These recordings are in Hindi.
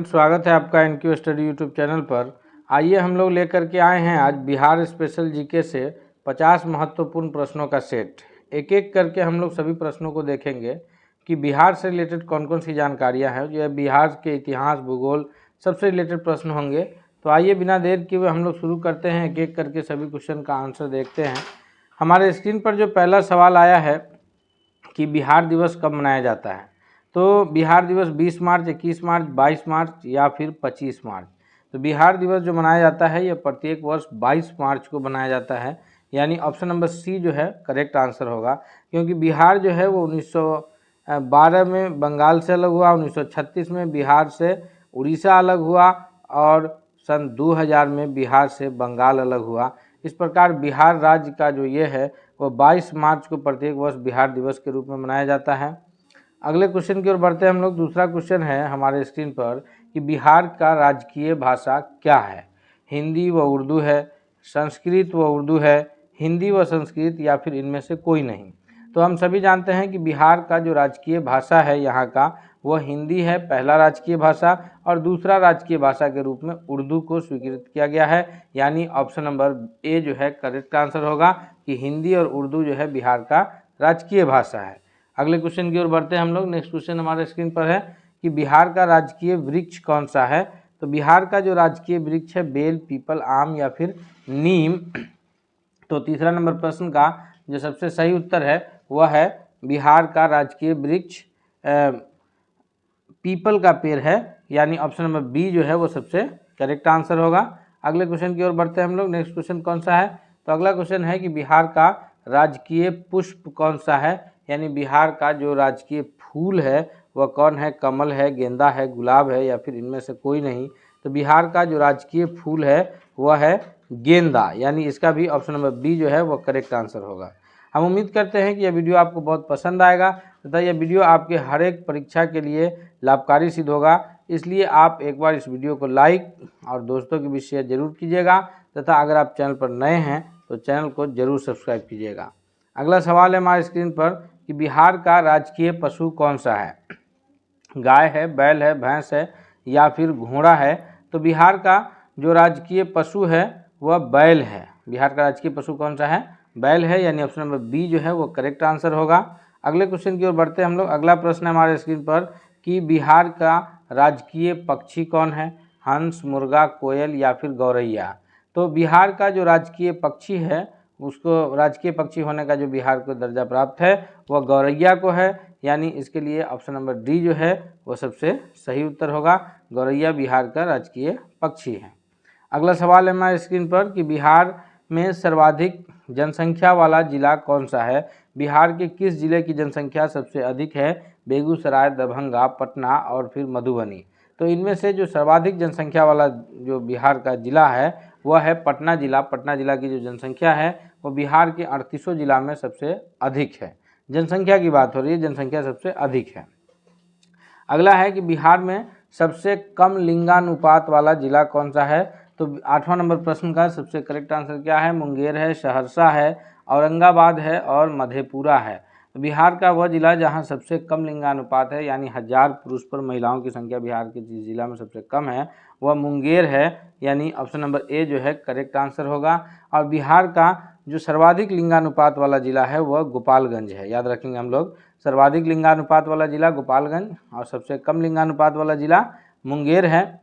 स्वागत है आपका एनक्यू स्टडी यूट्यूब चैनल पर। आइए हम लोग लेकर के आए हैं आज बिहार स्पेशल जीके से 50 महत्वपूर्ण प्रश्नों का सेट। एक एक करके हम लोग सभी प्रश्नों को देखेंगे कि बिहार से रिलेटेड कौन कौन सी जानकारियां हैं। जो बिहार के इतिहास, भूगोल सबसे रिलेटेड प्रश्न होंगे। तो आइए बिना देर किए हुए हम लोग शुरू करते हैं, एक एक करके सभी क्वेश्चन का आंसर देखते हैं। हमारे स्क्रीन पर जो पहला सवाल आया है कि बिहार दिवस कब मनाया जाता है, तो बिहार दिवस 20 मार्च, 21 मार्च, 22 मार्च या फिर 25 मार्च। तो बिहार दिवस जो मनाया जाता है यह प्रत्येक वर्ष 22 मार्च को मनाया जाता है, यानी ऑप्शन नंबर सी जो है करेक्ट आंसर होगा। क्योंकि बिहार जो है वो 1912 में बंगाल से अलग हुआ, 1936 में बिहार से उड़ीसा अलग हुआ और सन 2000 में बिहार से बंगाल अलग हुआ। इस प्रकार बिहार राज्य का जो ये है वो 22 मार्च को प्रत्येक वर्ष बिहार दिवस के रूप में मनाया जाता है। अगले क्वेश्चन की ओर बढ़ते हैं हम लोग। दूसरा क्वेश्चन है हमारे स्क्रीन पर कि बिहार का राजकीय भाषा क्या है। हिंदी व उर्दू है, संस्कृत व उर्दू है, हिंदी व संस्कृत या फिर इनमें से कोई नहीं। तो हम सभी जानते हैं कि बिहार का जो राजकीय भाषा है यहाँ का वह हिंदी है, पहला राजकीय भाषा, और दूसरा राजकीय भाषा के रूप में उर्दू को स्वीकृत किया गया है, यानी ऑप्शन नंबर ए जो है करेक्ट आंसर होगा कि हिंदी और उर्दू जो है बिहार का राजकीय भाषा है। अगले क्वेश्चन की ओर बढ़ते हैं हम लोग। नेक्स्ट क्वेश्चन हमारे स्क्रीन पर है कि बिहार का राजकीय वृक्ष कौन सा है। तो बिहार का जो राजकीय वृक्ष है बेल, पीपल, आम या फिर नीम। तो तीसरा नंबर प्रश्न का जो सबसे सही उत्तर है वह है बिहार का राजकीय वृक्ष पीपल का पेड़ है, यानी ऑप्शन नंबर बी जो है वो सबसे करेक्ट आंसर होगा। अगले क्वेश्चन की ओर बढ़ते हैं हम लोग। नेक्स्ट क्वेश्चन कौन सा है, तो अगला क्वेश्चन है कि बिहार का राजकीय पुष्प कौन सा है, यानी बिहार का जो राजकीय फूल है वह कौन है। कमल है, गेंदा है, गुलाब है या फिर इनमें से कोई नहीं। तो बिहार का जो राजकीय फूल है वह है गेंदा, यानी इसका भी ऑप्शन नंबर बी जो है वह करेक्ट आंसर होगा। हम उम्मीद करते हैं कि यह वीडियो आपको बहुत पसंद आएगा तथा यह वीडियो आपके हर एक परीक्षा के लिए लाभकारी सिद्ध होगा। इसलिए आप एक बार इस वीडियो को लाइक और दोस्तों के बीच शेयर जरूर कीजिएगा तथा अगर आप चैनल पर नए हैं तो चैनल को जरूर सब्सक्राइब कीजिएगा। अगला सवाल है हमारे स्क्रीन पर कि बिहार का राजकीय पशु कौन सा है। गाय है, बैल है, भैंस है या फिर घोड़ा है। तो बिहार का जो राजकीय पशु है वह बैल है। बिहार का राजकीय पशु कौन सा है, बैल है, यानी ऑप्शन नंबर बी जो है वो करेक्ट आंसर होगा। अगले क्वेश्चन की ओर बढ़ते हैं हम लोग। अगला प्रश्न है हमारे स्क्रीन पर कि बिहार का राजकीय पक्षी कौन है। हंस, मुर्गा, कोयल या फिर गौरैया। तो बिहार का जो राजकीय पक्षी है उसको राजकीय पक्षी होने का जो बिहार को दर्जा प्राप्त है वह गौरैया को है, यानी इसके लिए ऑप्शन नंबर डी जो है वो सबसे सही उत्तर होगा। गौरैया बिहार का राजकीय पक्षी है। अगला सवाल है हमारे स्क्रीन पर कि बिहार में सर्वाधिक जनसंख्या वाला जिला कौन सा है। बिहार के किस जिले की जनसंख्या सबसे अधिक है। बेगूसराय, दरभंगा, पटना और फिर मधुबनी। तो इनमें से जो सर्वाधिक जनसंख्या वाला जो बिहार का जिला है वह है पटना जिला। पटना जिला की जो जनसंख्या है वो बिहार के 38 जिला में सबसे अधिक है। जनसंख्या की बात हो रही है, जनसंख्या सबसे अधिक है। अगला है कि बिहार में सबसे कम लिंगानुपात वाला जिला कौन सा है। तो 8वां नंबर प्रश्न का सबसे करेक्ट आंसर क्या है। मुंगेर है, सहरसा है, औरंगाबाद है और मधेपुरा है। तो बिहार का वह जिला जहां सबसे कम लिंगानुपात है, यानी 1000 पुरुष पर महिलाओं की संख्या बिहार के जिस जिला में सबसे कम है वह मुंगेर है, यानी ऑप्शन नंबर ए जो है करेक्ट आंसर होगा। और बिहार का जो सर्वाधिक लिंगानुपात वाला जिला है वह गोपालगंज है। याद रखेंगे हम लोग, सर्वाधिक लिंगानुपात वाला जिला गोपालगंज और सबसे कम लिंगानुपात वाला जिला मुंगेर है।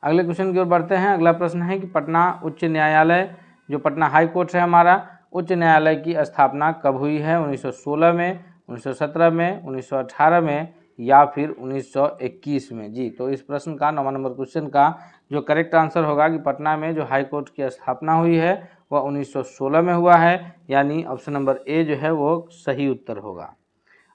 अगले क्वेश्चन की ओर बढ़ते हैं। अगला प्रश्न है कि पटना उच्च न्यायालय, जो पटना हाई कोर्ट है हमारा, उच्च न्यायालय की स्थापना कब हुई है। 1916 में, 1917 में, 1918 में या फिर 1921 में। जी, तो इस प्रश्न का 9वां नंबर क्वेश्चन का जो करेक्ट आंसर होगा कि पटना में जो हाई कोर्ट की स्थापना हुई है वह 1916 में हुआ है, यानी ऑप्शन नंबर ए जो है वो सही उत्तर होगा।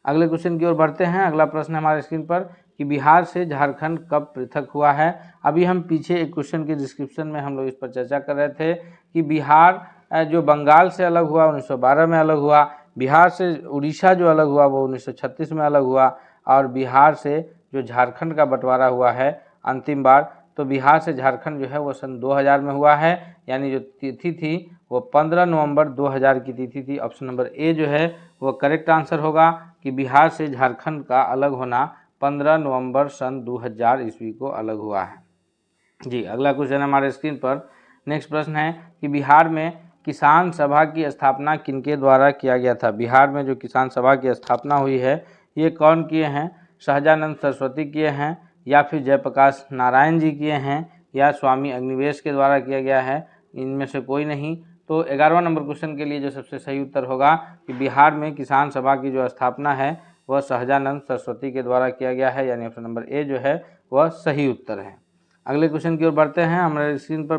अगले क्वेश्चन की ओर बढ़ते हैं। अगला प्रश्न हमारे स्क्रीन पर कि बिहार से झारखंड कब पृथक हुआ है। अभी हम पीछे एक क्वेश्चन के डिस्क्रिप्शन में हम लोग इस पर चर्चा कर रहे थे कि बिहार जो बंगाल से अलग हुआ 1912 में अलग हुआ, बिहार से उड़ीसा जो अलग हुआ वो 1936 में अलग हुआ, और बिहार से जो झारखंड का बंटवारा हुआ है अंतिम बार, तो बिहार से झारखंड जो है वो सन 2000 में हुआ है, यानी जो तिथि थी वो 15 नवंबर 2000 की तिथि थी। ऑप्शन नंबर ए जो है वो करेक्ट आंसर होगा कि बिहार से झारखंड का अलग होना 15 नवंबर सन 2000 ईस्वी को अलग हुआ है। जी, अगला क्वेश्चन हमारे स्क्रीन पर। नेक्स्ट प्रश्न है कि बिहार में किसान सभा की स्थापना किनके द्वारा किया गया था। बिहार में जो किसान सभा की स्थापना हुई है ये कौन किए हैं? सहजानंद सरस्वती किए हैं, या फिर जयप्रकाश नारायण जी किए हैं, या स्वामी अग्निवेश के द्वारा किया गया है? इनमें से कोई नहीं। तो 11वां नंबर क्वेश्चन के लिए जो सबसे सही उत्तर होगा कि बिहार में किसान सभा की जो स्थापना है वह सहजानंद सरस्वती के द्वारा किया गया है, यानी ऑप्शन नंबर ए जो है वह सही उत्तर है। अगले क्वेश्चन की ओर बढ़ते हैं। हमारे स्क्रीन पर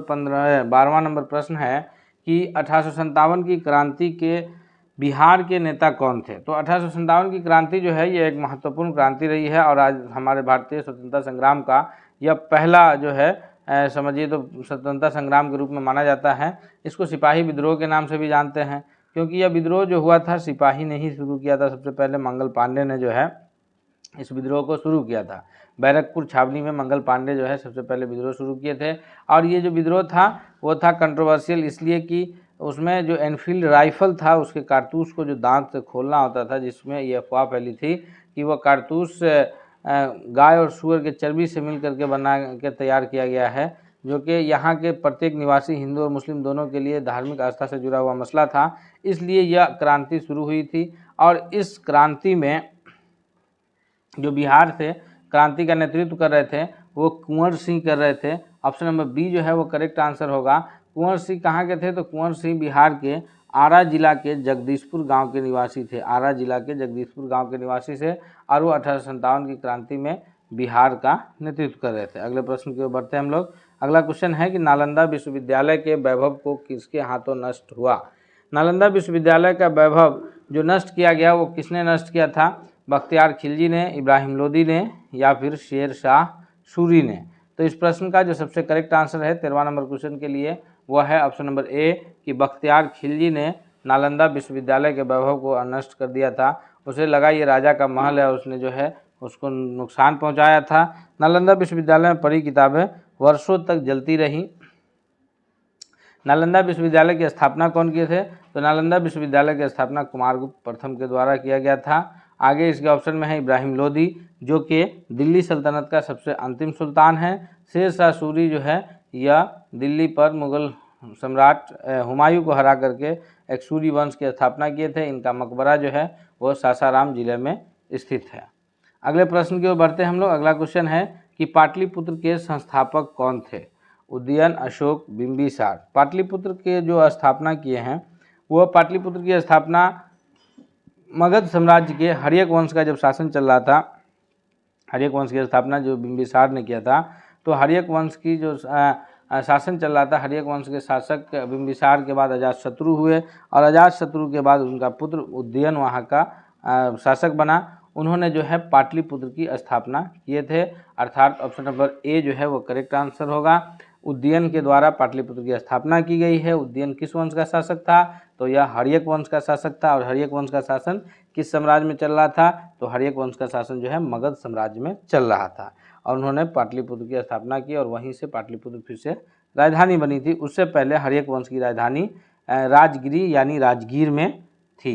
12वां नंबर प्रश्न है कि 1857 की क्रांति के बिहार के नेता कौन थे। तो 1857 की क्रांति जो है ये एक महत्वपूर्ण क्रांति रही है और आज हमारे भारतीय स्वतंत्रता संग्राम का यह पहला जो है समझिए तो स्वतंत्रता संग्राम के रूप में माना जाता है। इसको सिपाही विद्रोह के नाम से भी जानते हैं, क्योंकि यह विद्रोह जो हुआ था सिपाही ने ही शुरू किया था। सबसे पहले मंगल पांडे ने जो है इस विद्रोह को शुरू किया था। बैरकपुर छावनी में मंगल पांडे जो है सबसे पहले विद्रोह शुरू किए थे। और ये जो विद्रोह था वो था कंट्रोवर्शियल इसलिए कि उसमें जो एनफील्ड राइफल था उसके कारतूस को जो दांत से खोलना होता था, जिसमें ये अफवाह फैली थी कि वह कारतूस गाय और सूअर के चर्बी से मिल करके बना के तैयार किया गया है, जो कि यहाँ के प्रत्येक निवासी हिंदू और मुस्लिम दोनों के लिए धार्मिक आस्था से जुड़ा हुआ मसला था। इसलिए यह क्रांति शुरू हुई थी और इस क्रांति में जो बिहार से क्रांति का नेतृत्व कर रहे थे वो कुंवर सिंह कर रहे थे। ऑप्शन नंबर बी जो है वो करेक्ट आंसर होगा। कुंवर सिंह कहाँ के थे? तो कुंवर सिंह बिहार के आरा जिला के जगदीशपुर गांव के निवासी थे। आरा जिला के जगदीशपुर गांव के निवासी थे और वो 1857 की क्रांति में बिहार का नेतृत्व कर रहे थे। अगले प्रश्न की ओर बढ़ते हैं हम लोग। अगला क्वेश्चन है कि नालंदा विश्वविद्यालय के वैभव को किसके हाथों नष्ट हुआ। नालंदा विश्वविद्यालय का वैभव जो नष्ट किया गया वो किसने नष्ट किया था? बख्तियार खिलजी ने, इब्राहिम लोदी ने, या फिर शेर शाह सूरी ने। तो इस प्रश्न का जो सबसे करेक्ट आंसर है 13वां नंबर क्वेश्चन के लिए वह है ऑप्शन नंबर ए कि बख्तियार खिलजी ने नालंदा विश्वविद्यालय के वैभव को नष्ट कर दिया था। उसे लगा ये राजा का महल है, उसने जो है उसको नुकसान पहुंचाया था। नालंदा विश्वविद्यालय में पढ़ी किताबें वर्षों तक जलती रही। नालंदा विश्वविद्यालय की स्थापना कौन किए थे? तो नालंदा विश्वविद्यालय की स्थापना कुमारगुप्त प्रथम के द्वारा किया गया था। आगे इसके ऑप्शन में है इब्राहिम लोदी जो कि दिल्ली सल्तनत का सबसे अंतिम सुल्तान है। शेर शाह सूरी जो है यह दिल्ली पर मुगल सम्राट हुमायूं को हरा करके एक सूरी वंश की स्थापना किए थे। इनका मकबरा जो है वो सासाराम जिले में स्थित है। अगले प्रश्न की ओर बढ़ते हैं हम लोग। अगला क्वेश्चन है कि पाटलिपुत्र के संस्थापक कौन थे? उदयन, अशोक, बिंबिसार। पाटलिपुत्र के जो स्थापना किए हैं वह पाटलिपुत्र की स्थापना मगध साम्राज्य के हर्यक वंश का जब शासन चल रहा था, हर्यक वंश की स्थापना जो बिंबिसार ने किया था, तो हर्यक वंश की जो शासन चल रहा था, हर्यक वंश के शासक बिंबिसार के बाद अजातशत्रु हुए और अजातशत्रु के बाद उनका पुत्र उदयन वहाँ का शासक बना। उन्होंने जो है पाटलिपुत्र की स्थापना किए थे, अर्थात ऑप्शन नंबर ए जो है वो करेक्ट आंसर होगा। उदयन के द्वारा पाटलिपुत्र की स्थापना की गई है। उदयन किस वंश का शासक था? तो यह हर्यक वंश का शासक था। और हर्यक वंश का शासन किस साम्राज्य में चल रहा था? तो हर्यक वंश का शासन जो है मगध साम्राज्य में चल रहा था और उन्होंने पाटलिपुत्र की स्थापना की और वहीं से पाटलिपुत्र फिर से राजधानी बनी थी। उससे पहले हर्यक वंश की राजधानी राजगिरी यानी राजगीर में थी।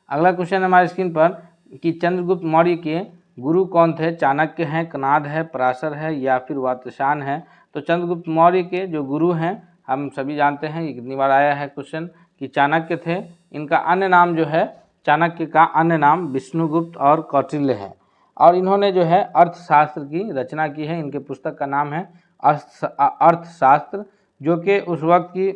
अगला क्वेश्चन हमारे स्क्रीन पर कि चंद्रगुप्त मौर्य के गुरु कौन थे? चाणक्य हैं, कनाद है, पराशर है, या फिर वातशान है। तो चंद्रगुप्त मौर्य के जो गुरु हैं हम सभी जानते हैं, ये कितनी बार आया है क्वेश्चन, कि चाणक्य थे। इनका अन्य नाम जो है, चाणक्य का अन्य नाम विष्णुगुप्त और कौटिल्य है और इन्होंने जो है अर्थशास्त्र की रचना की है। इनके पुस्तक का नाम है अर्थशास्त्र, जो कि उस वक्त की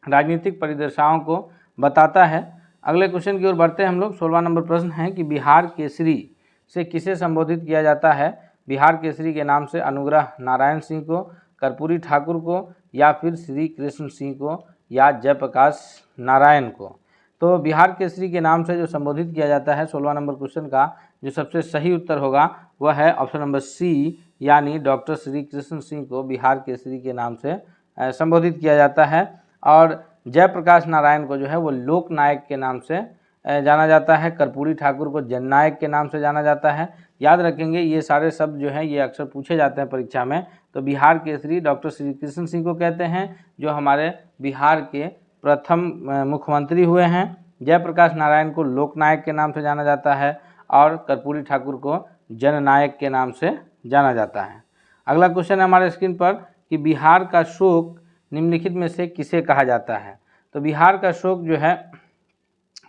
राजनीतिक परिदशाओं को बताता है। अगले क्वेश्चन की ओर बढ़ते हैं हम लोग। 16वां नंबर प्रश्न है कि बिहार केसरी से किसे संबोधित किया जाता है? बिहार केसरी के नाम से अनुग्रह नारायण सिंह को, कर्पूरी ठाकुर को, या फिर श्री कृष्ण सिंह को, या जयप्रकाश नारायण को। तो बिहार केसरी के नाम से जो संबोधित किया जाता है 16वां नंबर क्वेश्चन का जो सबसे सही उत्तर होगा वह है ऑप्शन नंबर सी, यानी डॉक्टर श्री कृष्ण सिंह को बिहार केसरी के नाम से संबोधित किया जाता है। और जयप्रकाश नारायण को जो है वो लोकनायक के नाम से जाना जाता है। कर्पूरी ठाकुर को जननायक के नाम से जाना जाता है। याद रखेंगे ये सारे शब्द जो हैं ये अक्सर पूछे जाते हैं परीक्षा में। तो बिहार केसरी डॉक्टर श्री कृष्ण सिंह को कहते हैं जो हमारे बिहार के प्रथम मुख्यमंत्री हुए हैं। जयप्रकाश नारायण को लोकनायक के नाम से जाना जाता है और कर्पूरी ठाकुर को जननायक के नाम से जाना जाता है। अगला क्वेश्चन है हमारे स्क्रीन पर कि बिहार का शोक निम्नलिखित में से किसे कहा जाता है। तो बिहार का शोक जो है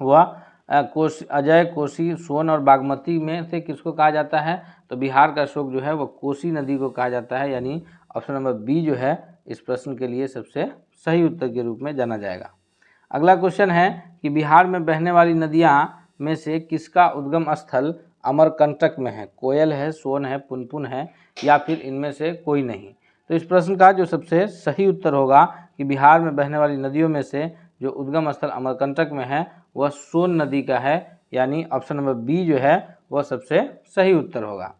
वह अजय, कोसी, सोन और बागमती में से किसको कहा जाता है। तो बिहार का शोक जो है वह कोसी नदी को कहा जाता है, यानी ऑप्शन नंबर बी जो है इस प्रश्न के लिए सबसे सही उत्तर के रूप में जाना जाएगा। अगला क्वेश्चन है कि बिहार में बहने वाली नदियाँ में से किसका उद्गम स्थल अमरकंटक में है। कोयल है, सोन है, पुनपुन है या फिर इनमें से कोई नहीं। तो इस प्रश्न का जो सबसे सही उत्तर होगा कि बिहार में बहने वाली नदियों में से जो उद्गम स्थल अमरकंटक में है वह सोन नदी का है, यानी ऑप्शन नंबर बी जो है वह सबसे सही उत्तर होगा।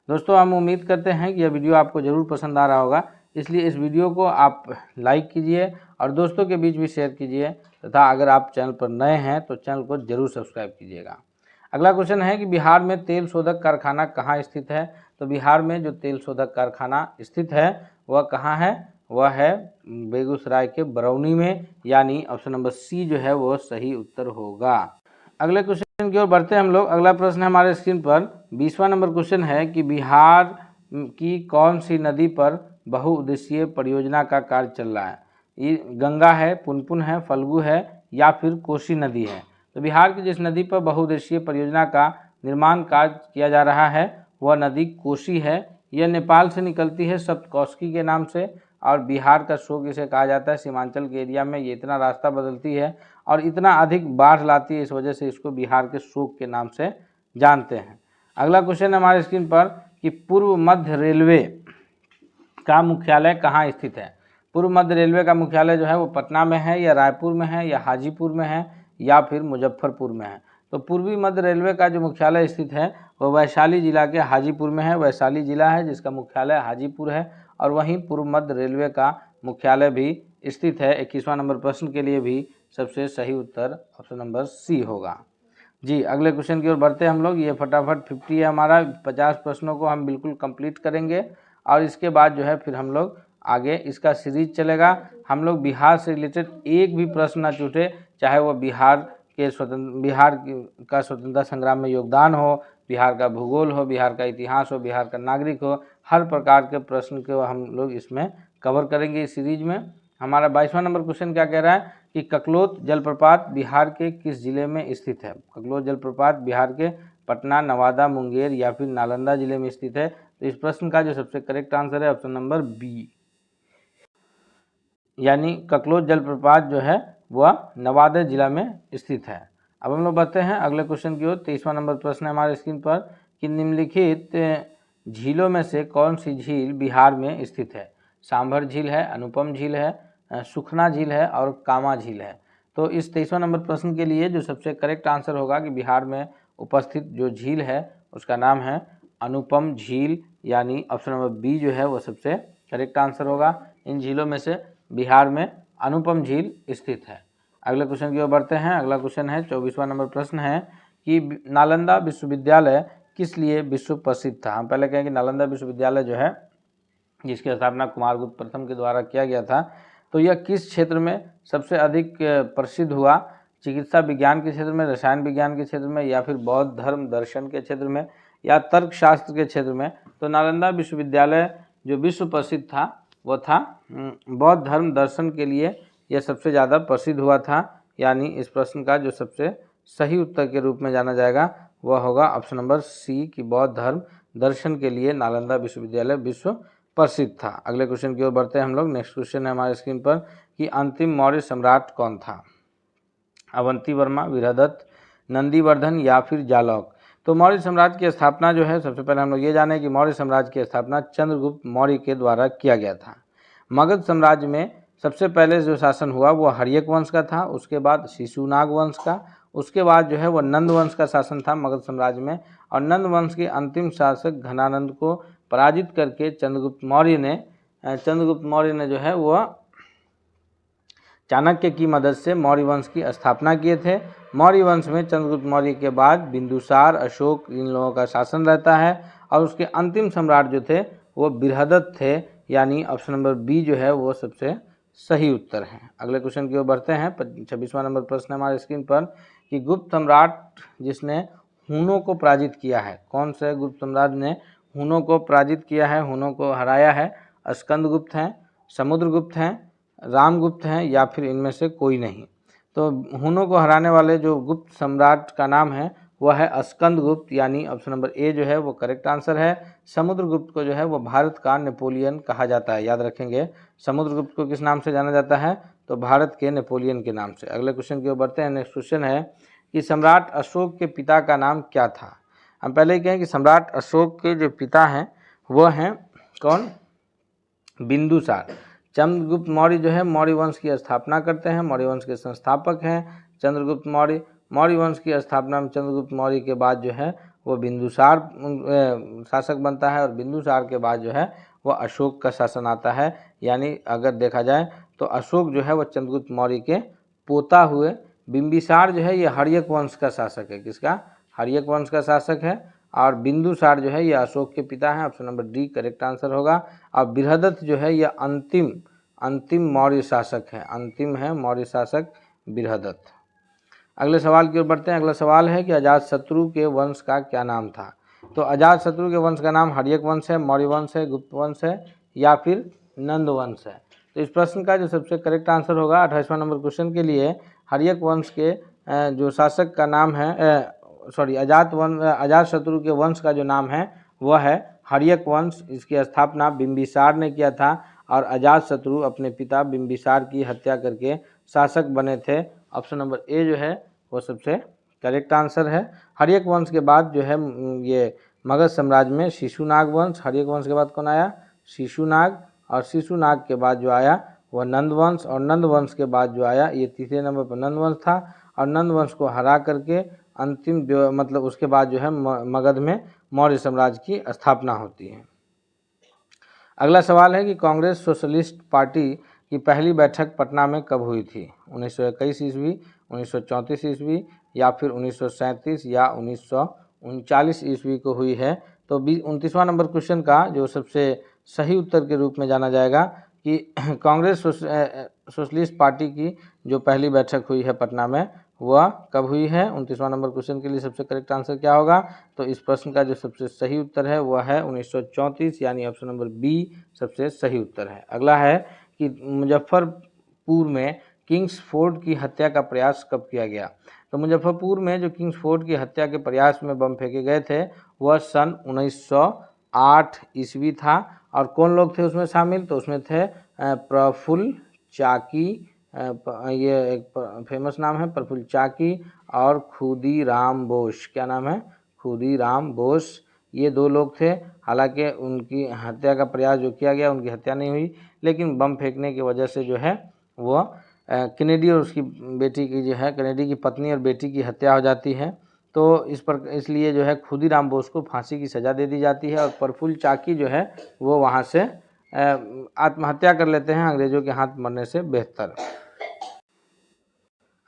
दोस्तों, हम उम्मीद करते हैं कि यह वीडियो आपको ज़रूर पसंद आ रहा होगा, इसलिए इस वीडियो को आप लाइक कीजिए और दोस्तों के बीच भी शेयर कीजिए तथा अगर आप चैनल पर नए हैं तो चैनल को जरूर सब्सक्राइब कीजिएगा। अगला क्वेश्चन है कि बिहार में तेल शोधक कारखाना कहाँ स्थित है। तो बिहार में जो तेल शोधक कारखाना स्थित है वह कहाँ है, वह है बेगूसराय के बरौनी में, यानी ऑप्शन नंबर सी जो है वह सही उत्तर होगा। अगले क्वेश्चन की ओर बढ़ते हैं हम लोग। अगला प्रश्न है हमारे स्क्रीन पर 20वां नंबर क्वेश्चन है कि बिहार की कौन सी नदी पर बहुउद्देशीय परियोजना का कार्य चल रहा है। ये गंगा है, पुनपुन है, फल्गु है या फिर कोसी नदी है। तो बिहार की जिस नदी पर बहुउद्देशीय परियोजना का निर्माण कार्य किया जा रहा है वह नदी कोसी है। यह नेपाल से निकलती है सप्तकोशी के नाम से और बिहार का शोक इसे कहा जाता है। सीमांचल के एरिया में ये इतना रास्ता बदलती है और इतना अधिक बाढ़ लाती है, इस वजह से इसको बिहार के शोक के नाम से जानते हैं। अगला क्वेश्चन है हमारे स्क्रीन पर कि पूर्व मध्य रेलवे का मुख्यालय कहाँ स्थित है। पूर्व मध्य रेलवे का मुख्यालय जो है वो पटना में है या रायपुर में है या हाजीपुर में है या फिर मुजफ्फरपुर में है। तो पूर्वी मध्य रेलवे का जो मुख्यालय स्थित है वह वैशाली जिला के हाजीपुर में है। वैशाली जिला है जिसका मुख्यालय हाजीपुर है और वहीं पूर्व मध्य रेलवे का मुख्यालय भी स्थित है। 21वां नंबर प्रश्न के लिए भी सबसे सही उत्तर ऑप्शन नंबर सी होगा। जी, अगले क्वेश्चन की ओर बढ़ते हैं हम लोग। ये फटाफट 50 है हमारा, 50 प्रश्नों को हम बिल्कुल कंप्लीट करेंगे और इसके बाद जो है फिर हम लोग आगे इसका सीरीज चलेगा। हम लोग बिहार से रिलेटेड एक भी प्रश्न ना छूटे, चाहे वो बिहार का स्वतंत्रता संग्राम में योगदान हो, बिहार का भूगोल हो, बिहार का इतिहास हो, बिहार का नागरिक हो, हर प्रकार के प्रश्न को हम लोग इसमें कवर करेंगे इस सीरीज में। हमारा 22वां नंबर क्वेश्चन क्या कह रहा है कि ककलोत जलप्रपात बिहार के किस जिले में स्थित है। ककलोत जलप्रपात बिहार के पटना, नवादा, मुंगेर या फिर नालंदा जिले में स्थित है। तो इस प्रश्न का जो सबसे करेक्ट आंसर है ऑप्शन नंबर बी, यानी ककलोत जलप्रपात जो है वह नवादा जिला में स्थित है। अब हम लोग बढ़ते हैं अगले क्वेश्चन की ओर। 23वां नंबर प्रश्न है हमारे स्क्रीन पर कि निम्नलिखित झीलों में से कौन सी झील बिहार में स्थित है। सांभर झील है, अनुपम झील है, सुखना झील है और कामा झील है। तो इस 23वां नंबर प्रश्न के लिए जो सबसे करेक्ट आंसर होगा कि बिहार में उपस्थित जो झील है उसका नाम है अनुपम झील, यानी ऑप्शन नंबर बी जो है वो सबसे करेक्ट आंसर होगा। इन झीलों में से बिहार में अनुपम झील स्थित है। अगले क्वेश्चन की ओर बढ़ते हैं। अगला क्वेश्चन है 24वां नंबर प्रश्न है कि नालंदा विश्वविद्यालय किस लिए विश्व प्रसिद्ध था। हम पहले कहें कि नालंदा विश्वविद्यालय जो है जिसकी स्थापना कुमारगुप्त प्रथम के द्वारा किया गया था, तो यह किस क्षेत्र में सबसे अधिक प्रसिद्ध हुआ। चिकित्सा विज्ञान के क्षेत्र में, रसायन विज्ञान के क्षेत्र में या फिर बौद्ध धर्म दर्शन के क्षेत्र में या तर्कशास्त्र के क्षेत्र में। तो नालंदा विश्वविद्यालय जो विश्व प्रसिद्ध था वह था बौद्ध धर्म दर्शन के लिए, यह सबसे ज़्यादा प्रसिद्ध हुआ था, यानी इस प्रश्न का जो सबसे सही उत्तर के रूप में जाना जाएगा वह होगा ऑप्शन नंबर सी कि बौद्ध धर्म दर्शन के लिए नालंदा विश्वविद्यालय विश्व प्रसिद्ध था। अगले क्वेश्चन की ओर बढ़ते हैं हम लोग। नेक्स्ट क्वेश्चन है हमारे स्क्रीन पर कि अंतिम मौर्य सम्राट कौन था। अवंती वर्मा, वीरदत्त, नंदीवर्धन या फिर जालौक। तो मौर्य साम्राज्य की स्थापना जो है सबसे पहले हम लोग ये जाने कि मौर्य साम्राज्य की स्थापना चंद्रगुप्त मौर्य के द्वारा किया गया था। मगध साम्राज्य में सबसे पहले जो शासन हुआ वो हर्यक वंश का था, उसके बाद शिशुनाग वंश का, उसके बाद जो है वह नंद वंश का शासन था मगध साम्राज्य में। और नंद वंश के अंतिम शासक घनानंद को पराजित करके चंद्रगुप्त मौर्य ने जो है वह चाणक्य की मदद से मौर्य वंश की स्थापना किए थे। मौर्य वंश में चंद्रगुप्त मौर्य के बाद बिंदुसार, अशोक, इन लोगों का शासन रहता है और उसके अंतिम सम्राट जो थे वो बृहदत्त थे, यानी ऑप्शन नंबर बी जो है वो सबसे सही उत्तर है। अगले क्वेश्चन की ओर बढ़ते हैं। 26वां नंबर प्रश्न हमारे स्क्रीन पर कि गुप्त सम्राट जिसने हुनों को पराजित किया है? कौन से गुप्त सम्राट ने हुनों को पराजित किया है, हुनों को हराया है? स्कंदगुप्त हैं, समुद्रगुप्त हैं, रामगुप्त हैं, या फिर इनमें से कोई नहीं। तो हुनों को हराने वाले जो गुप्त सम्राट का नाम है वह है स्कंदगुप्त, यानी ऑप्शन नंबर ए जो है वो करेक्ट आंसर है। समुद्रगुप्त को जो है वो भारत का नेपोलियन कहा जाता है, याद रखेंगे। समुद्रगुप्त को किस नाम से जाना जाता है? तो भारत के नेपोलियन के नाम से। अगले क्वेश्चन की ओर बढ़ते हैं। नेक्स्ट क्वेश्चन है कि सम्राट अशोक के पिता का नाम क्या था? हम पहले ही कहें कि सम्राट अशोक के जो पिता हैं वह हैं कौन? बिंदुसार। चंद्रगुप्त मौर्य जो है मौर्य वंश की स्थापना करते हैं, मौर्य वंश के संस्थापक हैं चंद्रगुप्त मौर्य। मौर्य वंश की स्थापना में चंद्रगुप्त मौर्य के बाद जो है वो बिंदुसार शासक बनता है, और बिंदुसार के बाद जो है वह अशोक का शासन आता है। यानी अगर देखा जाए तो अशोक जो है वह चंद्रगुप्त मौर्य के पोता हुए। बिंबिसार जो है ये हर्यक वंश का शासक है। किसका? हर्यक वंश का शासक है। और बिंदुसार जो है ये अशोक के पिता हैं। Option number D correct answer होगा। और बृहदत्त जो है ये अंतिम मौर्य शासक है, अंतिम है मौर्य शासक बृहदत्त। अगले सवाल की ओर बढ़ते हैं। अगला सवाल है कि अजातशत्रु के वंश का क्या नाम था? तो अजातशत्रु के वंश का नाम हर्यक वंश है, मौर्य वंश है, गुप्त वंश है, या फिर नंद वंश है? तो इस प्रश्न का जो सबसे करेक्ट आंसर होगा 28वां नंबर क्वेश्चन के लिए, हर्यक वंश के जो शासक का नाम है अजातशत्रु के वंश का जो नाम है वह है हर्यक वंश। इसकी स्थापना बिंबिसार ने किया था, और अजातशत्रु अपने पिता बिंबिसार की हत्या करके शासक बने थे। ऑप्शन नंबर ए जो है वो सबसे करेक्ट आंसर है। हर्यक वंश के बाद जो है ये मगध साम्राज्य में शिशुनाग वंश, हर्यक वंश के बाद कौन आया? शिशुनाग। और शिशुनाग के बाद जो आया वह नंद वंश, और नंद वंश के बाद जो आया ये तीसरे नंबर पर नंद वंश था। और नंद वंश को हरा करके अंतिम जो मतलब उसके बाद जो है मगध में मौर्य साम्राज्य की स्थापना होती है। अगला सवाल है कि कांग्रेस सोशलिस्ट पार्टी की पहली बैठक पटना में कब हुई थी? 1921 ईस्वी, 1934 ईस्वी, या फिर 1937 या 1939 ईस्वी को हुई है? तो 29वां नंबर क्वेश्चन का जो सबसे सही उत्तर के रूप में जाना जाएगा कि कांग्रेस सोशलिस्ट पार्टी की जो पहली बैठक हुई है पटना में वह कब हुई है? 29वां नंबर क्वेश्चन के लिए सबसे करेक्ट आंसर क्या होगा? तो इस प्रश्न का जो सबसे सही उत्तर है वह है 1934, यानी ऑप्शन नंबर बी सबसे सही उत्तर है। अगला है कि मुजफ्फरपुर में किंग्स फोर्ड की हत्या का प्रयास कब किया गया? तो मुजफ्फरपुर में जो किंग्स फोर्ड की हत्या के प्रयास में बम फेंके गए थे वह सन 1908 ईस्वी था। और कौन लोग थे उसमें शामिल? तो उसमें थे प्रफुल्ल चाकी, ये एक फेमस नाम है प्रफुल्ल चाकी, और खुदीराम बोस। क्या नाम है? खुदीराम बोस। ये दो लोग थे। हालांकि उनकी हत्या का प्रयास जो किया गया उनकी हत्या नहीं हुई, लेकिन बम फेंकने की वजह से जो है वो कैनेडी और उसकी बेटी की जो है कैनेडी की पत्नी और बेटी की हत्या हो जाती है। तो इसलिए जो है खुदीराम बोस को फांसी की सज़ा दे दी जाती है, और प्रफुल्ल चाकी जो है वो वहाँ से आत्महत्या कर लेते हैं अंग्रेजों के हाथ मरने से बेहतर।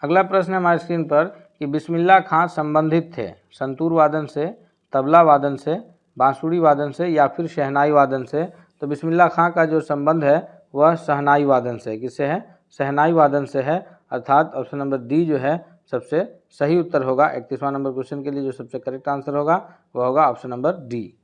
अगला प्रश्न है हमारी स्क्रीन पर कि बिस्मिल्लाह खां संबंधित थे संतूर वादन से, तबला वादन से, बांसुरी वादन से, या फिर शहनाई वादन से? तो बिस्मिल्लाह खां का जो संबंध है वह शहनाई वादन से। किससे है? शहनाई वादन से है। अर्थात ऑप्शन नंबर डी जो है सबसे सही उत्तर होगा। 31वां नंबर क्वेश्चन के लिए जो सबसे करेक्ट आंसर होगा वह होगा ऑप्शन नंबर डी।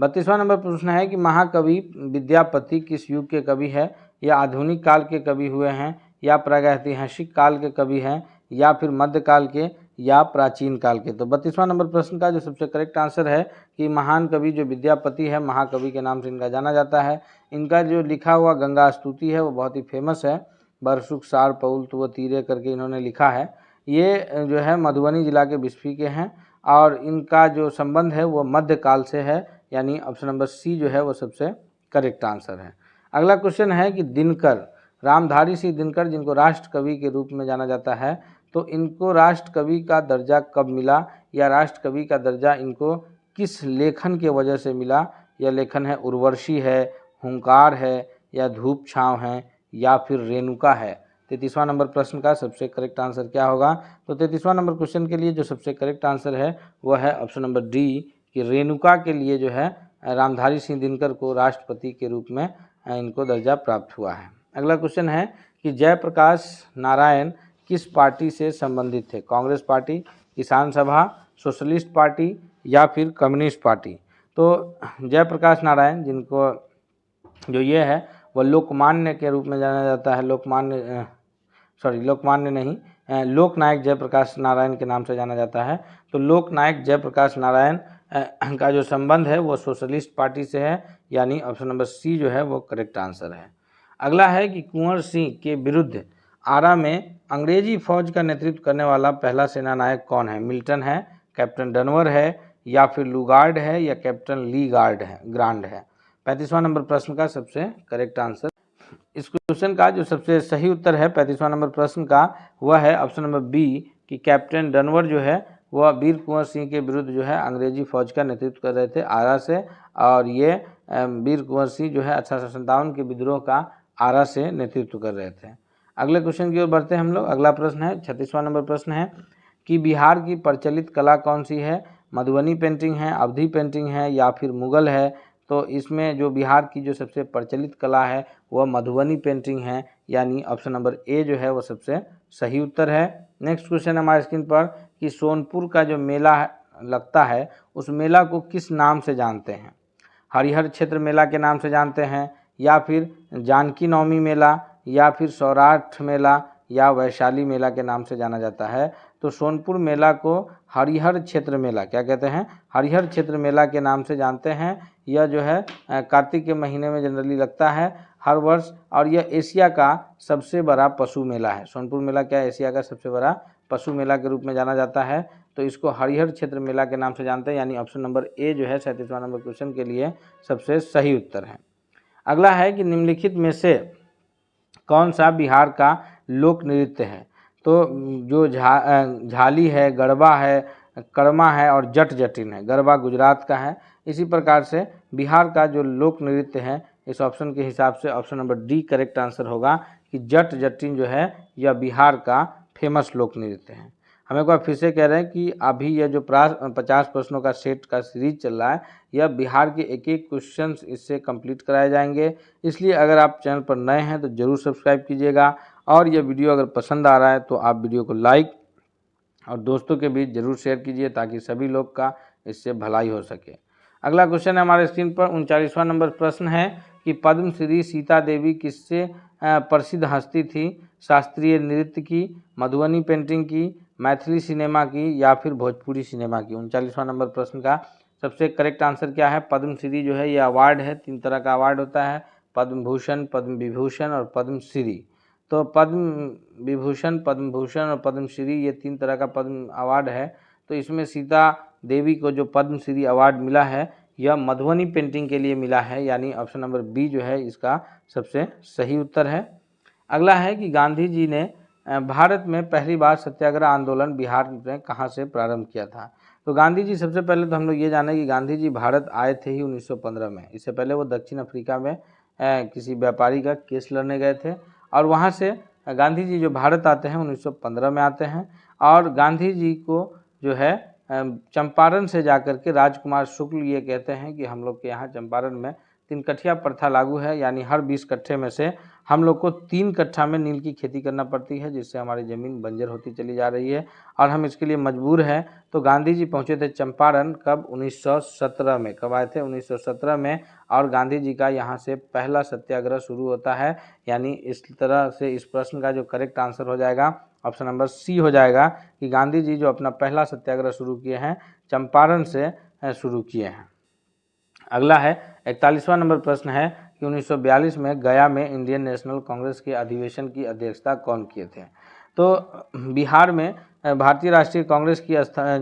32वां नंबर प्रश्न है कि महाकवि विद्यापति किस युग के कवि है? या आधुनिक काल के कवि हुए हैं, या प्रागैतिहासिक काल के कवि हैं, या फिर मध्यकाल के, या प्राचीन काल के? तो 32वां नंबर प्रश्न का जो सबसे करेक्ट आंसर है कि महान कवि जो विद्यापति है महाकवि के नाम से इनका जाना जाता है। इनका जो लिखा हुआ गंगा स्तुति है वो बहुत ही फेमस है। बरसुख सार पउल तो वो तीरे करके इन्होंने लिखा है। ये जो है मधुबनी जिला के बिस्फी के हैं, और इनका जो संबंध है वो मध्यकाल से है, यानी ऑप्शन नंबर सी जो है वो सबसे करेक्ट आंसर है। अगला क्वेश्चन है कि दिनकर, रामधारी सिंह दिनकर, जिनको राष्ट्र कवि के रूप में जाना जाता है, तो इनको राष्ट्र कवि का दर्जा कब मिला, या राष्ट्र कवि का दर्जा इनको किस लेखन के वजह से मिला? यह लेखन है उर्वशी है, हुंकार है, या धूप छाँव है, या फिर रेणुका है? 33वां नंबर प्रश्न का सबसे करेक्ट आंसर क्या होगा? तो 33वां नंबर क्वेश्चन के लिए जो सबसे करेक्ट आंसर है वह है ऑप्शन नंबर डी कि रेणुका के लिए जो है रामधारी सिंह दिनकर को राष्ट्रपति के रूप में इनको दर्जा प्राप्त हुआ है। अगला क्वेश्चन है कि जयप्रकाश नारायण किस पार्टी से संबंधित थे? कांग्रेस पार्टी, किसान सभा, सोशलिस्ट पार्टी या फिर कम्युनिस्ट पार्टी। तो जयप्रकाश नारायण, जिनको जो ये है वो लोकमान्य के रूप में जाना जाता है, लोकमान्य नहीं, लोकनायक जयप्रकाश नारायण के नाम से जाना जाता है। तो लोकनायक जयप्रकाश नारायण का जो संबंध है वो सोशलिस्ट पार्टी से है, यानी ऑप्शन नंबर सी जो है वो करेक्ट आंसर है। अगला है कि कुंवर सिंह के विरुद्ध आरा में अंग्रेजी फौज का नेतृत्व करने वाला पहला सेनानायक कौन है? मिल्टन है, कैप्टन डनवर है, या फिर लुगार्ड है, या कैप्टन ली ग्रांड है। 35वां नंबर प्रश्न का सबसे करेक्ट आंसर, इस क्वेश्चन का जो सबसे सही उत्तर है 35वां नंबर प्रश्न का, वह है ऑप्शन नंबर बी कि कैप्टन डनवर जो है वह वीर कुंवर सिंह के विरुद्ध जो है अंग्रेजी फौज का नेतृत्व कर रहे थे आरा से, और ये वीर कुंवर सिंह जो है 1857 के विद्रोह का आरा से नेतृत्व कर रहे थे। अगले क्वेश्चन की ओर बढ़ते हैं हम लोग। अगला प्रश्न है 36वां नंबर प्रश्न है कि बिहार की प्रचलित कला कौन सी है? मधुबनी पेंटिंग है, अवधी पेंटिंग है, या फिर मुगल है। तो इसमें जो बिहार की जो सबसे प्रचलित कला है वह मधुबनी पेंटिंग है, यानी ऑप्शन नंबर ए जो है वो सबसे सही उत्तर है। नेक्स्ट क्वेश्चन हमारे स्क्रीन पर कि सोनपुर का जो मेला लगता है उस मेला को किस नाम से जानते हैं? हरिहर क्षेत्र मेला के नाम से जानते हैं, या फिर जानकी नवमी मेला, या फिर सौराठ मेला, या वैशाली मेला के नाम से जाना जाता है। तो सोनपुर मेला को हरिहर क्षेत्र मेला, क्या कहते हैं? हरिहर क्षेत्र मेला के नाम से जानते हैं। यह जो है कार्तिक के महीने में जनरली लगता है हर वर्ष, और यह एशिया का सबसे बड़ा पशु मेला है। सोनपुर मेला क्या है? एशिया का सबसे बड़ा पशु मेला के रूप में जाना जाता है। तो इसको हरिहर क्षेत्र मेला के नाम से जानते हैं, यानी ऑप्शन नंबर ए जो है 37वां नंबर क्वेश्चन के लिए सबसे सही उत्तर है। अगला है कि निम्नलिखित में से कौन सा बिहार का लोक नृत्य है? तो जो झाली है, गरबा है, कर्मा है और जट जटिन है। गरबा गुजरात का है। इसी प्रकार से बिहार का जो लोक नृत्य है इस ऑप्शन के हिसाब से option number D correct answer होगा कि जट जटिन जो है यह बिहार का फेमस लोक नृत्य है। हम एक बार फिर से कह रहे हैं कि अभी यह जो 50 प्रश्नों का सेट का सीरीज चल रहा है यह बिहार के एक एक क्वेश्चन इससे कंप्लीट कराए जाएंगे। इसलिए अगर आप चैनल पर नए हैं तो ज़रूर सब्सक्राइब कीजिएगा, और यह वीडियो अगर पसंद आ रहा है तो आप वीडियो को लाइक और दोस्तों के बीच ज़रूर शेयर कीजिए ताकि सभी लोग का इससे भलाई हो सके। अगला क्वेश्चन है हमारे स्क्रीन पर 39वां नंबर प्रश्न है कि पद्मश्री सीता देवी किससे प्रसिद्ध हस्ती थी? शास्त्रीय नृत्य की, मधुबनी पेंटिंग की, मैथिली सिनेमा की, या फिर भोजपुरी सिनेमा की। 39वां नंबर प्रश्न का सबसे करेक्ट आंसर क्या है? पद्मश्री जो है ये अवार्ड है, 3 तरह का अवार्ड होता है, पद्म भूषण, पद्म विभूषण और पद्मश्री। तो पद्म विभूषण, पद्म भूषण और पद्मश्री ये 3 तरह का पद्म अवार्ड है। तो इसमें सीता देवी को जो पद्मश्री अवार्ड मिला है यह मधुबनी पेंटिंग के लिए मिला है, यानी ऑप्शन नंबर बी जो है इसका सबसे सही उत्तर है। अगला है कि गांधी जी ने भारत में पहली बार सत्याग्रह आंदोलन बिहार में कहाँ से प्रारंभ किया था? तो गांधी जी, सबसे पहले तो हम लोग ये जाने कि गांधी जी भारत आए थे ही 1915 में। इससे पहले वो दक्षिण अफ्रीका में किसी व्यापारी का केस लड़ने गए थे, और वहाँ से गांधी जी जो भारत आते हैं 1915 में आते हैं। और गांधी जी को जो है चंपारण से जाकर के राजकुमार शुक्ल ये कहते हैं कि हम लोग के यहाँ चंपारण में 3 कट्ठा प्रथा लागू है, यानी हर 20 कट्ठे में से हम लोग को 3 कट्ठा में नील की खेती करना पड़ती है, जिससे हमारी ज़मीन बंजर होती चली जा रही है और हम इसके लिए मजबूर हैं। तो गांधी जी पहुँचे थे चंपारण कब? 1917 में। कब आए थे? 1917 में। और गांधी जी का यहाँ से पहला सत्याग्रह शुरू होता है, यानी इस तरह से इस प्रश्न का जो करेक्ट आंसर हो जाएगा ऑप्शन नंबर सी हो जाएगा कि गांधी जी जो अपना पहला सत्याग्रह शुरू किए हैं चंपारण से शुरू किए हैं। अगला है 41वां नंबर प्रश्न है कि 1942 में गया में इंडियन नेशनल कांग्रेस के अधिवेशन की अध्यक्षता कौन किए थे? तो बिहार में भारतीय राष्ट्रीय कांग्रेस की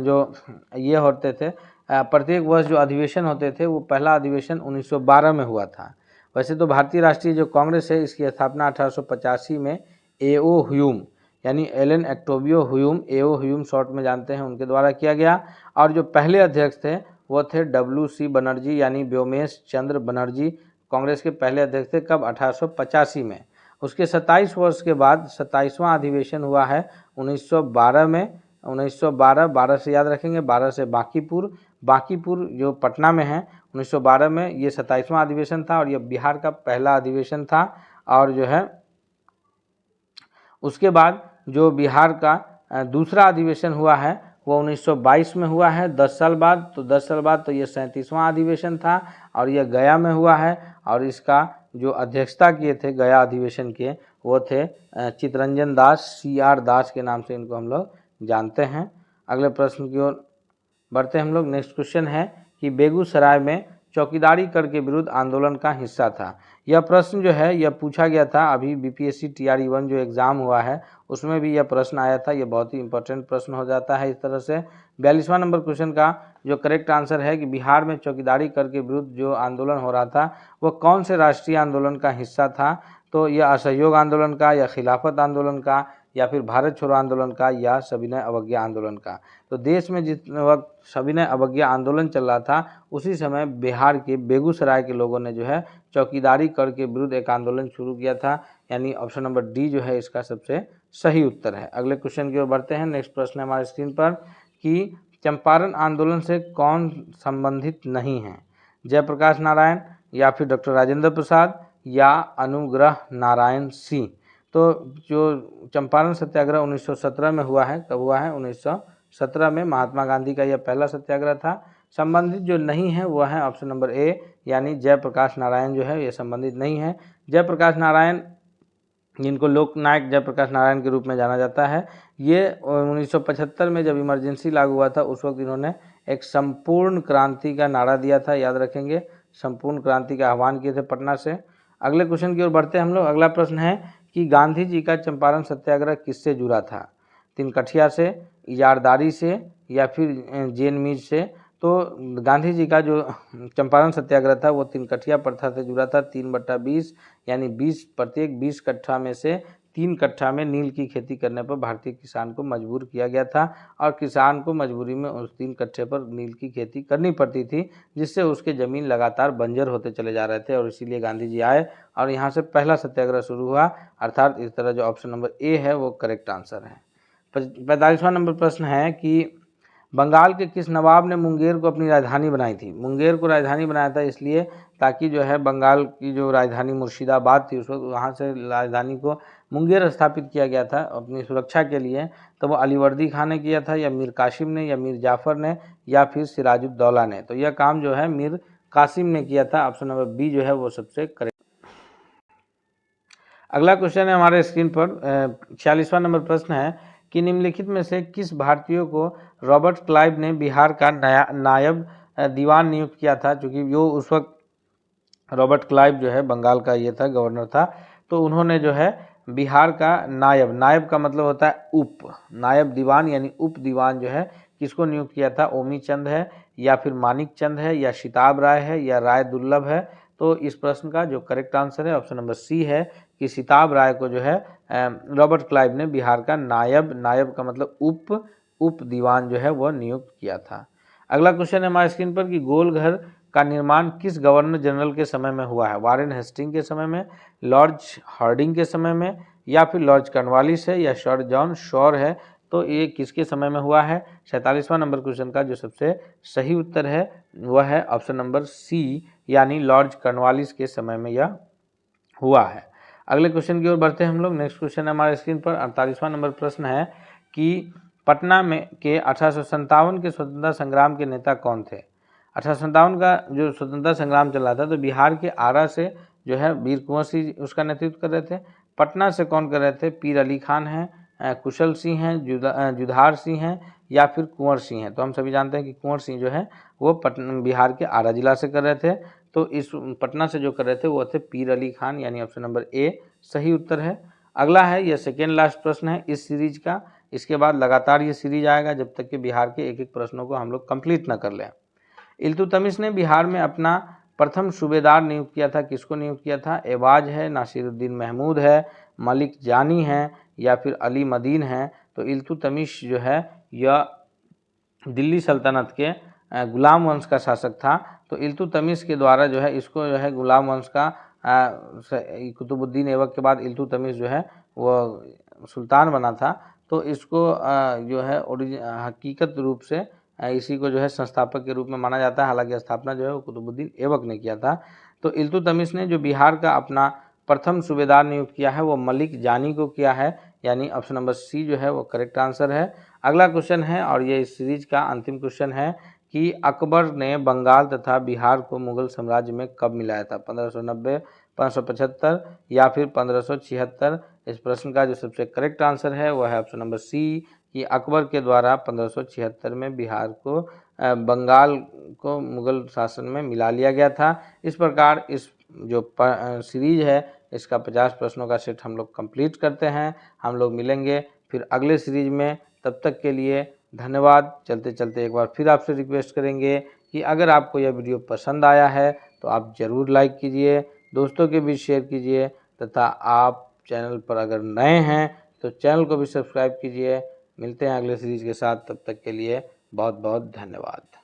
जो ये होते थे प्रत्येक वर्ष जो अधिवेशन होते थे वो पहला अधिवेशन 1912 में हुआ था। वैसे तो भारतीय राष्ट्रीय जो कांग्रेस है इसकी स्थापना 1885 में ए.ओ. ह्यूम, यानी एलन एक्टोबियो ह्यूम, ए.ओ. ह्यूम शॉर्ट में जानते हैं, उनके द्वारा किया गया। और जो पहले अध्यक्ष थे वो थे W.C. बनर्जी, यानी व्योमेश चंद्र बनर्जी कांग्रेस के पहले अध्यक्ष थे। कब? 1885 में। उसके 27 वर्ष के बाद 27वां अधिवेशन हुआ है 1912 में। 1912 से याद रखेंगे, 12 से बांकीपुर जो पटना में है। 1912 में ये 27वां अधिवेशन था और यह बिहार का पहला अधिवेशन था। और जो है उसके बाद जो बिहार का दूसरा अधिवेशन हुआ है वो 1922 में हुआ है, 10 साल बाद। तो 10 साल बाद तो ये 37वां अधिवेशन था और यह गया में हुआ है। और इसका जो अध्यक्षता किए थे गया अधिवेशन के वो थे चितरंजन दास, CR दास के नाम से इनको हम लोग जानते हैं। अगले प्रश्न की ओर बढ़ते हैं हम लोग। नेक्स्ट क्वेश्चन है कि बेगूसराय में चौकीदारी कर के विरुद्ध आंदोलन का हिस्सा था। यह प्रश्न जो है यह पूछा गया था अभी BPSC TRE 1 जो एग्ज़ाम हुआ है उसमें भी यह प्रश्न आया था। यह बहुत ही इंपॉर्टेंट प्रश्न हो जाता है इस तरह से। 42वां नंबर क्वेश्चन का जो करेक्ट आंसर है कि बिहार में चौकीदारी कर के विरुद्ध जो आंदोलन हो रहा था वह कौन से राष्ट्रीय आंदोलन का हिस्सा था। तो यह असहयोग आंदोलन का, या खिलाफत आंदोलन का, या फिर भारत छोड़ो आंदोलन का, या सविनय अवज्ञा आंदोलन का। तो देश में जिस वक्त सविनय अवज्ञा आंदोलन चल रहा था उसी समय बिहार के बेगूसराय के लोगों ने जो है चौकीदारी कर के विरुद्ध एक आंदोलन शुरू किया था, यानी ऑप्शन नंबर डी जो है इसका सबसे सही उत्तर है। अगले क्वेश्चन की ओर बढ़ते हैं। नेक्स्ट प्रश्न है हमारे स्क्रीन पर कि चंपारण आंदोलन से कौन संबंधित नहीं है। जयप्रकाश नारायण, या फिर डॉक्टर राजेंद्र प्रसाद, या अनुग्रह नारायण सिंह। तो जो चंपारण सत्याग्रह 1917 में हुआ है, कब हुआ है? 1917 में महात्मा गांधी का यह पहला सत्याग्रह था। संबंधित जो नहीं है वह है ऑप्शन नंबर ए, यानी जयप्रकाश नारायण जो है ये संबंधित नहीं है। जयप्रकाश नारायण, जिनको लोकनायक जयप्रकाश नारायण के रूप में जाना जाता है, ये 1975 में जब इमरजेंसी लागू हुआ था उस वक्त इन्होंने एक संपूर्ण क्रांति का नारा दिया था, याद रखेंगे, संपूर्ण क्रांति का आह्वान किए थे पटना से। अगले क्वेश्चन की ओर बढ़ते हैं हम लोग। अगला प्रश्न है कि गांधी जी का चंपारण सत्याग्रह किससे जुड़ा था? तिनकठिया से, इजारदारी से, या फिर जेन मीज से। तो गांधी जी का जो चंपारण सत्याग्रह था वो तिनकठिया प्रथा से जुड़ा था। 3/20 यानी 20 प्रत्येक 20 कट्ठा में से 3 कट्ठा में नील की खेती करने पर भारतीय किसान को मजबूर किया गया था और किसान को मजबूरी में उस 3 कट्ठे पर नील की खेती करनी पड़ती थी, जिससे उसके ज़मीन लगातार बंजर होते चले जा रहे थे और इसीलिए गांधी जी आए और यहाँ से पहला सत्याग्रह शुरू हुआ। अर्थात इस तरह जो ऑप्शन नंबर ए है वो करेक्ट आंसर है। 45वां नंबर प्रश्न है कि बंगाल के किस नवाब ने मुंगेर को अपनी राजधानी बनाई थी? मुंगेर को राजधानी बनाया था इसलिए ताकि जो है बंगाल की जो राजधानी मुर्शिदाबाद थी उस वक्त वहाँ से राजधानी को मुंगेर स्थापित किया गया था अपनी सुरक्षा के लिए। तो वो अलीवर्दी खान ने किया था, या मीर कासिम ने, या मीर जाफ़र ने, या फिर सिराजुद्दौला ने। तो यह काम जो है मीर कासिम ने किया था। ऑप्शन नंबर बी जो है वो सबसे करेक्ट। अगला क्वेश्चन है हमारे स्क्रीन पर 46वां नंबर प्रश्न है कि निम्नलिखित में से किस भारतीय को रॉबर्ट क्लाइव ने बिहार का नायब दीवान नियुक्त किया था? क्योंकि जो उस वक्त रॉबर्ट क्लाइव जो है बंगाल का ये था, गवर्नर था, तो उन्होंने जो है बिहार का नायब का मतलब होता है उप, नायब दीवान यानी उप दीवान जो है किसको नियुक्त किया था? ओमी चंद है, या फिर मानिक चंद है, या शिताब राय है, या राय दुर्लभ है। तो इस प्रश्न का जो करेक्ट आंसर है ऑप्शन नंबर सी है कि शिताब राय को जो है रॉबर्ट क्लाइव ने बिहार का नायब का मतलब उप दीवान जो है वह नियुक्त किया था। अगला क्वेश्चन है हमारे स्क्रीन पर कि गोल घर का निर्माण किस गवर्नर जनरल के समय में हुआ है? वारेन हेस्टिंग के समय में, लॉर्ड हार्डिंग के समय में, या फिर लॉर्ड कॉर्नवालिस है, या सर जॉन शॉर है। तो ये किसके समय में हुआ है? 47वां नंबर क्वेश्चन का जो सबसे सही उत्तर है वह है ऑप्शन नंबर सी, यानी लॉर्ड कॉर्नवालिस के समय में यह हुआ है। अगले क्वेश्चन की ओर बढ़ते हैं हम लोग। नेक्स्ट क्वेश्चन है हमारे स्क्रीन पर 48वां नंबर प्रश्न है कि पटना में के 1857 के स्वतंत्रता संग्राम के नेता कौन थे? 1857 का जो स्वतंत्रता संग्राम चला था तो बिहार के आरा से जो है वीर कुंवर सिंह उसका नेतृत्व कर रहे थे। पटना से कौन कर रहे थे? पीर अली खान हैं, कुशल सिंह हैं, जुधार सिंह हैं, या फिर कुंवर सिंह हैं। तो हम सभी जानते हैं कि कुंवर सिंह जो है वो बिहार के आरा जिला से कर रहे थे। तो इस पटना से जो कर रहे थे वो थे पीर अली खान, यानी ऑप्शन नंबर ए सही उत्तर है। अगला है यह सेकेंड लास्ट प्रश्न है इस सीरीज का। इसके बाद लगातार ये सीरीज आएगा जब तक कि बिहार के एक एक प्रश्नों को हम लोग कंप्लीट न कर लें। इल्तुतमिश ने बिहार में अपना प्रथम सूबेदार नियुक्त किया था। किसको नियुक्त किया था? एवाज है, नासिरुद्दीन महमूद है, मलिक जानी है, या फिर अली मदीन है। तो इल्तुतमिश जो है यह दिल्ली सल्तनत के गुलाम वंश का शासक था। तो इल्तुतमिश के द्वारा जो है इसको जो है गुलाम वंश का कुतुबुद्दीन ऐबक के बाद इल्तुतमिश जो है वह सुल्तान बना था। तो इसको जो है हकीकत रूप से इसी को जो है संस्थापक के रूप में माना जाता है, हालांकि स्थापना जो है वो कुतुबुद्दीन ऐबक ने किया था। तो इल्तुतमिश ने जो बिहार का अपना प्रथम सूबेदार नियुक्त किया है वो मलिक जानी को किया है, यानी ऑप्शन नंबर सी जो है वो करेक्ट आंसर है। अगला क्वेश्चन है और ये इस सीरीज का अंतिम क्वेश्चन है कि अकबर ने बंगाल तथा बिहार को मुगल साम्राज्य में कब मिलाया था, 1590, 1575 या फिर 1576। इस प्रश्न का जो सबसे करेक्ट आंसर है वह है ऑप्शन नंबर सी कि अकबर के द्वारा 1576 में बिहार को बंगाल को मुगल शासन में मिला लिया गया था। इस प्रकार इस जो सीरीज है इसका 50 प्रश्नों का सेट हम लोग कंप्लीट करते हैं। हम लोग मिलेंगे फिर अगले सीरीज में, तब तक के लिए धन्यवाद। चलते चलते एक बार फिर आपसे रिक्वेस्ट करेंगे कि अगर आपको यह वीडियो पसंद आया है तो आप ज़रूर लाइक कीजिए, दोस्तों के बीच शेयर कीजिए तथा आप चैनल पर अगर नए हैं तो चैनल को भी सब्सक्राइब कीजिए। मिलते हैं अगले सीरीज के साथ, तब तक के लिए बहुत बहुत धन्यवाद।